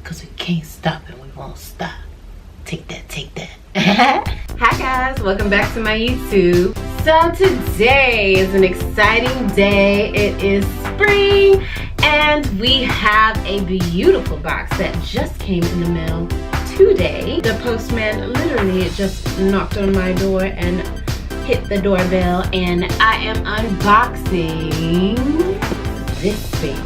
Because we can't stop and we won't stop. Take that, take that. Hi guys, welcome back to my YouTube. So today is an exciting day. It is spring and we have a beautiful box that just came in the mail today. The postman literally just knocked on my door and hit the doorbell, and I am unboxing this baby.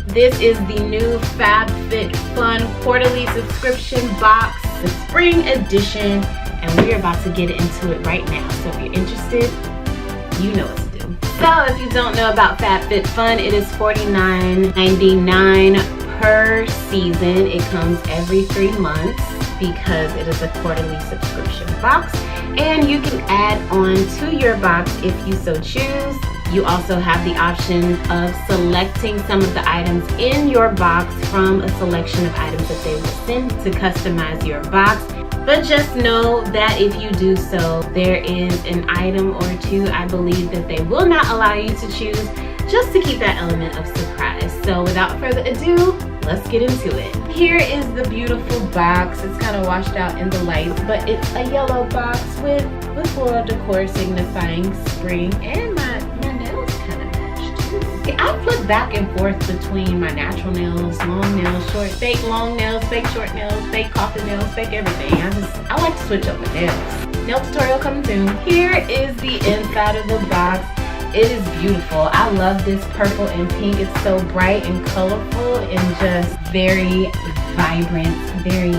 This is the new Fabfitfun quarterly subscription box, the spring edition, and we're about to get into it right now. So if you're interested, you know what to do. So if you don't know about Fabfitfun, it is $49.99 per season. It comes every 3 months because it is a quarterly subscription box, and you can add on to your box if you so choose. You also have the option of selecting some of the items in your box from a selection of items that they will send to customize your box. But just know that if you do so, there is an item or two, I believe, that they will not allow you to choose, just to keep that element of surprise. So without further ado, let's get into it. Here is the beautiful box. It's kind of washed out in the light, but it's a yellow box with floral decor signifying spring, and my nails kind of match too. I flip back and forth between my natural nails, long nails, short, fake long nails, fake short nails, fake coffin nails, fake everything. I like to switch up my nails. Nail tutorial coming soon. Here is the inside of the box. It is beautiful. I love this purple and pink. It's so bright and colorful and just very vibrant, very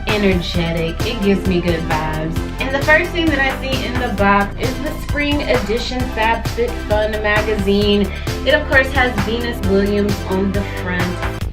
energetic. It gives me good vibes. And the first thing that I see in the box is the spring edition Fabfitfun magazine. It of course has Venus Williams on the front,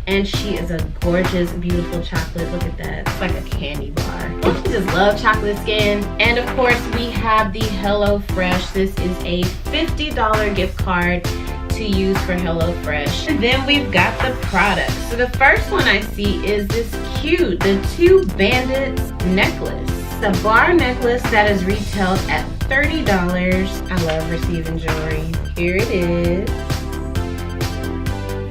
and she is a gorgeous, beautiful chocolate. Look at that. It's like a candy bar. I just love chocolate skin. And of course we have the HelloFresh. This is a $50 gift card to use for HelloFresh. And then we've got the products. So the first one I see is this cute, the Two Bandits necklace. The bar necklace that is retailed at $30. I love receiving jewelry. Here it is.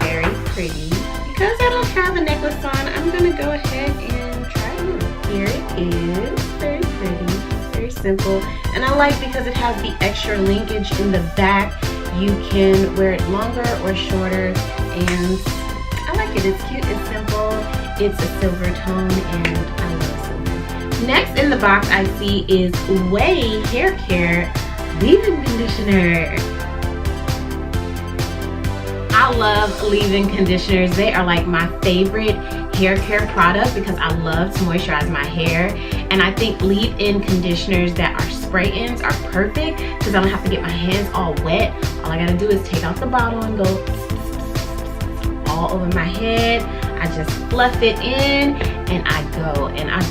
Very pretty. Because I don't have a necklace on, I'm gonna go ahead and try it on. Here it is. Very pretty, very simple. And I like because it has the extra linkage in the back. You can wear it longer or shorter, and I like it. It's cute, it's simple, it's a silver tone, and I love silver. Next in the box I see is Way Haircare leave-in conditioner. I love leave-in conditioners. They are like my favorite hair care product because I love to moisturize my hair, and I think leave-in conditioners that are spray-ins are perfect because I don't have to get my hands all wet. All I gotta do is take out the bottle and go all over my head. I just fluff it in and I go, and I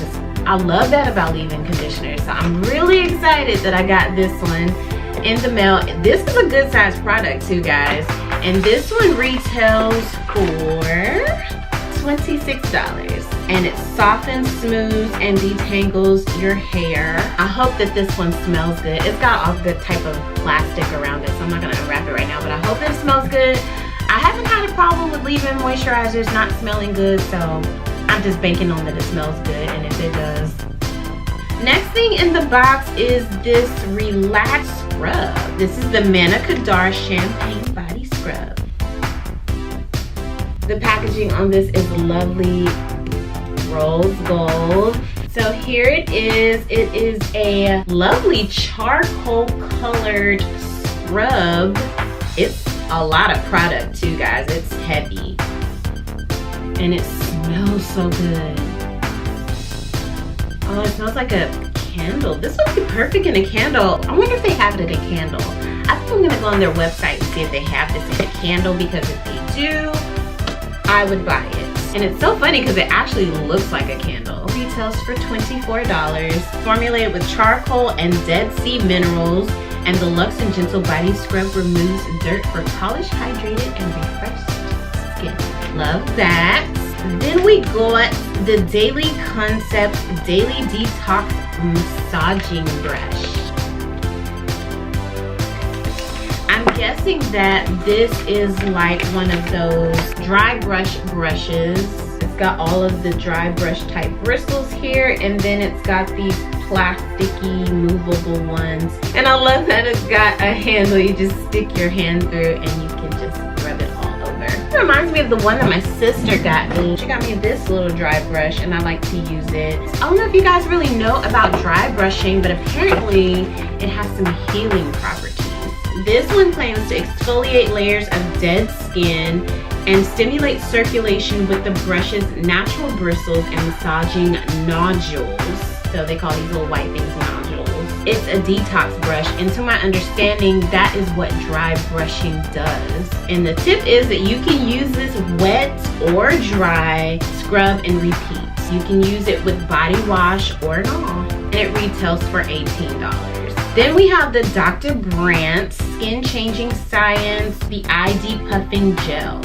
love that about leave-in conditioners. So I'm really excited that I got this one in the mail. This is a good size product too, guys. And this one retails for $26. And it softens, smooths, and detangles your hair. I hope that this one smells good. It's got all good type of plastic around it, so I'm not gonna unwrap it right now, but I hope it smells good. I haven't had a problem with leave-in moisturizers not smelling good, so I'm just banking on that it smells good, and if it does. Next thing in the box is this Relax Scrub. This is the Mocha Dore Champagne Body Scrub. The packaging on this is lovely rose gold. So here it is. It is a lovely charcoal colored scrub. It's a lot of product too, guys. It's heavy. And it smells so good. Oh, it smells like a candle. This would be perfect in a candle. I wonder if they have it in a candle. I think I'm gonna go on their website and see if they have this in a candle, because if they do, I would buy it. And it's so funny because it actually looks like a candle. Retails for $24. Formulated with charcoal and Dead Sea minerals, and the Luxe and Gentle Body Scrub removes dirt for polished, hydrated, and refreshed skin. Love that. Then we got the Daily Concept Daily Detox Massaging Brush. I'm guessing that this is like one of those dry brush brushes. It's got all of the dry brush type bristles here, and then it's got these plasticky movable ones. And I love that it's got a handle. You just stick your hand through and you can just rub it all over. It reminds me of the one that my sister got me. She got me this little dry brush and I like to use it. I don't know if you guys really know about dry brushing, but apparently it has some healing properties. This one claims to exfoliate layers of dead skin and stimulate circulation with the brush's natural bristles and massaging nodules. So they call these little white things nodules. It's a detox brush, and to my understanding, that is what dry brushing does. And the tip is that you can use this wet or dry, scrub and repeat. You can use it with body wash or not, and it retails for $18. Then we have the Dr. Brandt Skin Changing Science, the ID Puffing Gel.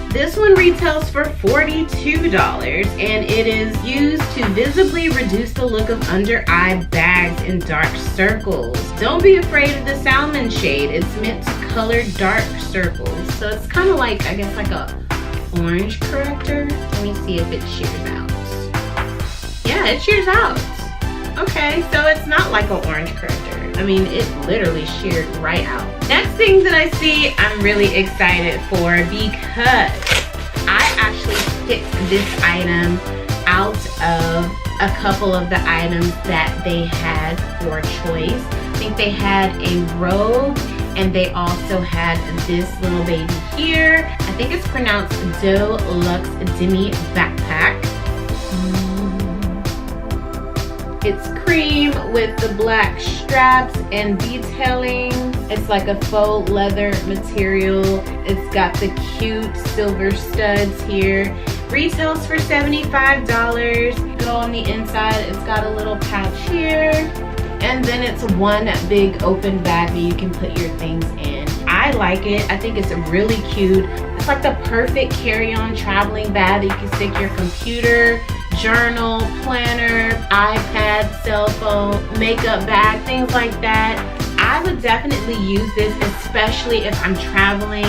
This one retails for $42, and it is used to visibly reduce the look of under eye bags and dark circles. Don't be afraid of the salmon shade. It's meant to color dark circles. So it's kind of like, I guess, like a orange corrector. Let me see if it shears out. Yeah, it shears out. Okay, so it's not like an orange corrector. I mean, it literally sheared right out. Next thing that I see, I'm really excited for because I actually picked this item out of a couple of the items that they had for choice. I think they had a robe and they also had this little baby here. I think it's pronounced Doe Luxe Demi Backpack. It's cream with the black straps and detailing. It's like a faux leather material. It's got the cute silver studs here. Retails for $75. Go on the inside, it's got a little pouch here. And then it's one big open bag that you can put your things in. I like it. I think it's really cute. It's like the perfect carry-on traveling bag that you can stick your computer, journal, planner, iPad, cell phone, makeup bag, things like that. I would definitely use this, especially if I'm traveling.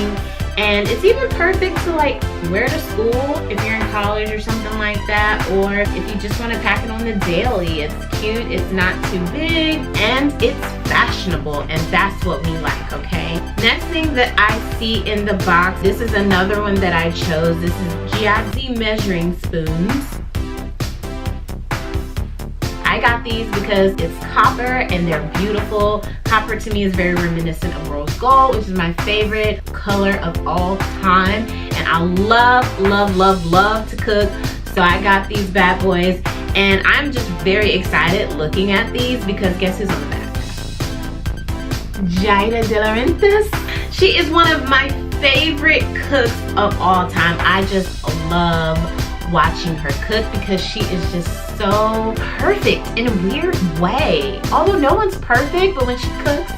And it's even perfect to like wear to school if you're in college or something like that, or if you just want to pack it on the daily. It's cute, it's not too big, and it's fashionable, and that's what we like, okay? Next thing that I see in the box, this is another one that I chose. This is Gfc Measuring Spoons. I got these because it's copper and they're beautiful. Copper to me is very reminiscent of rose gold, which is my favorite color of all time. And I love, love, love, love to cook. So I got these bad boys and I'm just very excited looking at these because guess who's on the back? Jaida De Laurentiis. She is one of my favorite cooks of all time. I just love watching her cook because she is just so perfect in a weird way. Although no one's perfect, but when she cooks,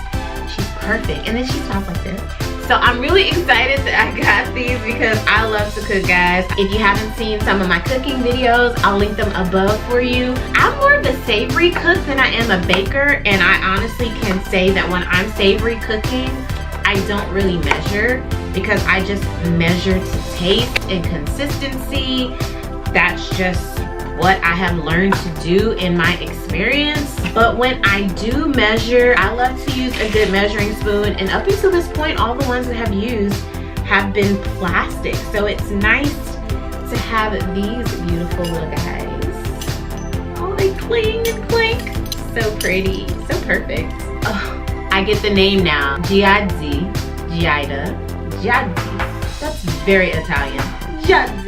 she's perfect. And then she smells like this. So I'm really excited that I got these because I love to cook, guys. If you haven't seen some of my cooking videos, I'll link them above for you. I'm more of a savory cook than I am a baker, and I honestly can say that when I'm savory cooking, I don't really measure because I just measure to taste and consistency. That's just what I have learned to do in my experience. But when I do measure, I love to use a good measuring spoon, and up until this point, all the ones that I've used have been plastic. So it's nice to have these beautiful little guys. Oh, they cling and clink. So pretty, so perfect. Oh, I get the name now. Jaida. That's very Italian. Jaida.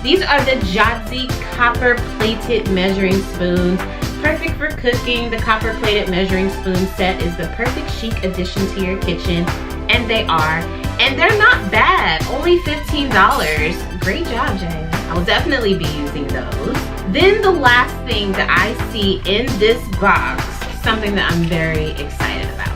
These are the Jaida copper plated measuring spoons. Perfect for cooking. The copper plated measuring spoon set is the perfect chic addition to your kitchen. And they are. And they're not bad. Only $15. Great job, Jaida. I will definitely be using those. Then the last thing that I see in this box, something that I'm very excited about.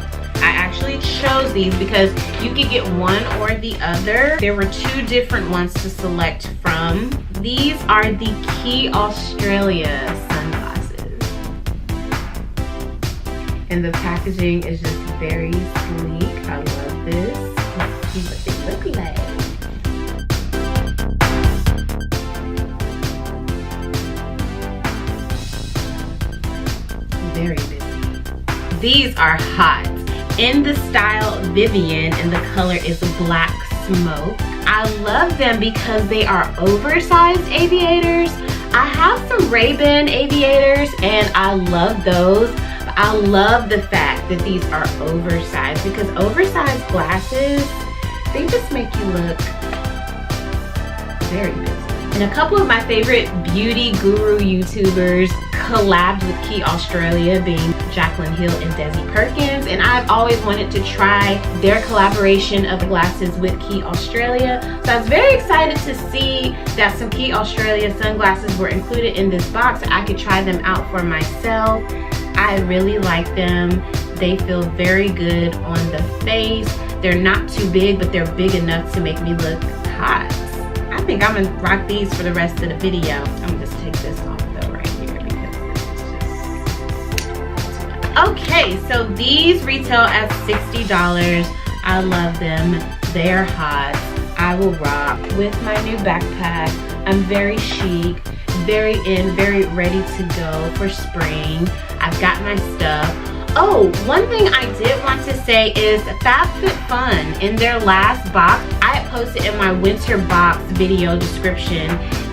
I actually chose these because you could get one or the other. There were two different ones to select from. These are the Key Australia sunglasses. And the packaging is just very sleek. I love this. Let's see what they look like. Very busy. These are hot. In the style Vivian, and the color is Black Smoke. I love them because they are oversized aviators. I have some Ray-Ban aviators and I love those. But I love the fact that these are oversized because oversized glasses, they just make you look very busy. And a couple of my favorite beauty guru YouTubers collabed with Key Australia, being Jaclyn Hill and Desi Perkins, and I've always wanted to try their collaboration of glasses with Key Australia. So I was very excited to see that some Key Australia sunglasses were included in this box. I could try them out for myself. I really like them. They feel very good on the face. They're not too big, but they're big enough to make me look hot. I think I'm gonna rock these for the rest of the video. I'm gonna just take this off though right here because it's just... Okay, so these retail at $60. I love them. They're hot. I will rock with my new backpack. I'm very chic, very in, very ready to go for spring. I've got my stuff. Oh, one thing I did want to say is Fabfitfun, in their last box, I had posted in my winter box video description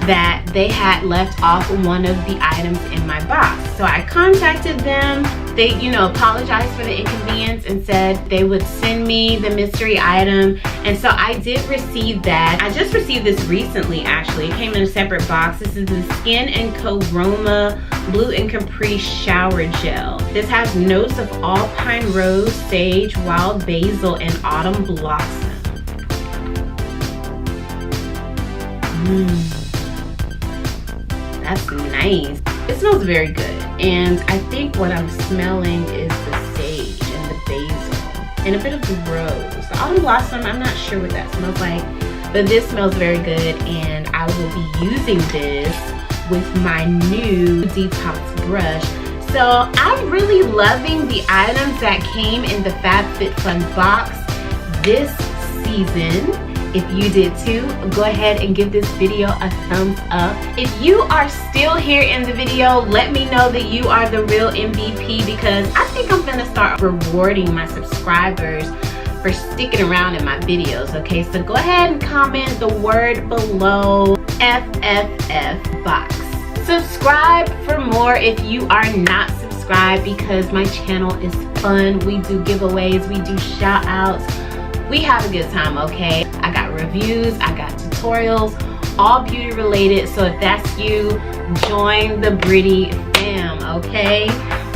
that they had left off one of the items in my box. So I contacted them. They, apologized for the inconvenience and said they would send me the mystery item. And so I did receive that. I just received this recently, actually. It came in a separate box. This is the Skin & Co. Roma Blue and Caprice Shower Gel. This has notes of alpine rose, sage, wild basil, and autumn blossom. That's nice. It smells very good. And I think what I'm smelling is the sage and the basil and a bit of the rose. The autumn blossom, I'm not sure what that smells like, but this smells very good, and I will be using this with my new detox brush. So I'm really loving the items that came in the Fabfitfun box this season. If you did too, go ahead and give this video a thumbs up. If you are still here in the video, let me know that you are the real MVP, because I think I'm gonna start rewarding my subscribers for sticking around in my videos, okay? So go ahead and comment the word below, FFF box. Subscribe for more if you are not subscribed, because my channel is fun. We do giveaways, we do shout outs. We have a good time, okay? I got reviews, I got tutorials, all beauty related. So if that's you, join the Britty fam, okay?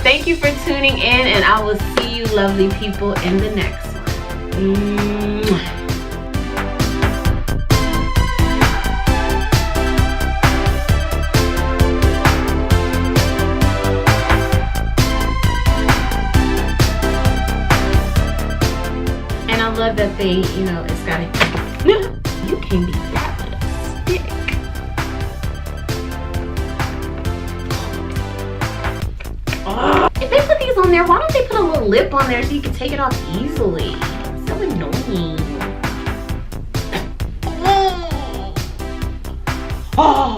Thank you for tuning in, and I will see you lovely people in the next one. And I love that they, it's got a, you can be that with a stick. Oh. If they put these on there, why don't they put a little lip on there so you can take it off easily? It's so annoying. Oh.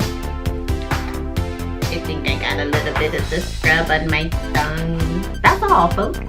I think I got a little bit of the scrub on my tongue. That's all, folks.